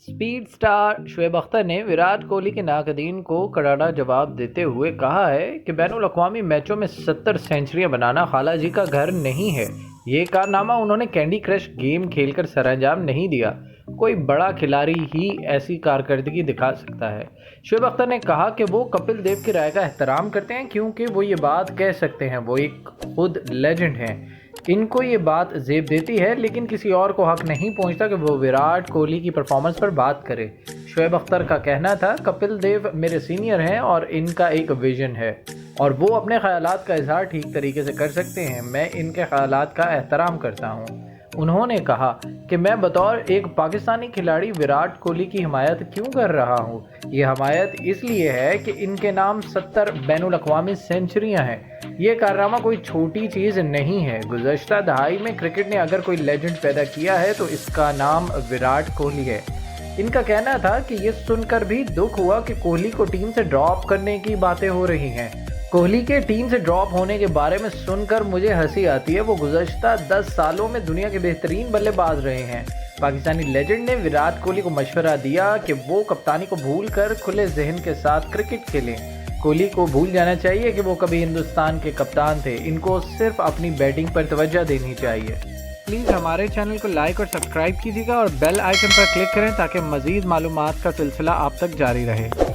Speed star Shoaib Akhtar ने विराट कोहली के नाकदीन को करारा जवाब देते हुए कहा है कि बैनुल-अक़वामी मैचों में 70 सेंचुरियां बनाना खालाजी का घर नहीं है। ये कारनामा उन्होंने कैंडी क्रश गेम खेलकर सरअंजाम नहीं दिया। कोई बड़ा खिलाड़ी ही ऐसी कारकर्दगी दिखा सकता है। शोएब अख्तर ने कहा कि वो कपिल देव की राय का एहतराम करते हैं क्योंकि वो ये बात कह सकते हैं, वो एक खुद लेजेंड हैं। इनको ये बात जेब देती है, लेकिन किसी और को हक नहीं पहुंचता कि वो विराट कोहली की परफॉर्मेंस पर बात करे। शोएब अख्तर का कहना था, कपिल देव मेरे सीनियर हैं और इनका एक विजन है और वो अपने ख्यालात का इजहार ठीक तरीके से कर सकते हैं। मैं इनके ख्यालात का एहतराम करता हूँ। उन्होंने कहा कि मैं बतौर एक पाकिस्तानी खिलाड़ी विराट कोहली की हिमायत क्यों कर रहा हूँ। ये हिमायत इसलिए है कि इनके नाम 70 बैनुल-अक़वामी सेंचुरियाँ हैं। ये कारनामा कोई छोटी चीज़ नहीं है। गुज़श्ता दहाई में क्रिकेट ने अगर कोई लेजेंड पैदा किया है तो इसका नाम विराट कोहली है। इनका कहना था कि ये सुनकर भी दुख हुआ कि कोहली को टीम से ड्रॉप करने की बातें हो रही हैं। कोहली के टीम से ड्रॉप होने के बारे में सुनकर मुझे हंसी आती है। वो गुज़श्ता 10 सालों में दुनिया के बेहतरीन बल्लेबाज रहे हैं। पाकिस्तानी लेजेंड ने विराट कोहली को मशवरा दिया कि वो कप्तानी को भूल कर खुले जहन के साथ क्रिकेट खेलें। कोहली को भूल जाना चाहिए कि वो कभी हिंदुस्तान के कप्तान थे। इनको सिर्फ अपनी बैटिंग पर तवज्जो देनी चाहिए। प्लीज़ हमारे चैनल को लाइक और सब्सक्राइब कीजिएगा और बेल आइकन पर क्लिक करें ताकि मज़ीद मालूमात का सिलसिला आप तक जारी रहे।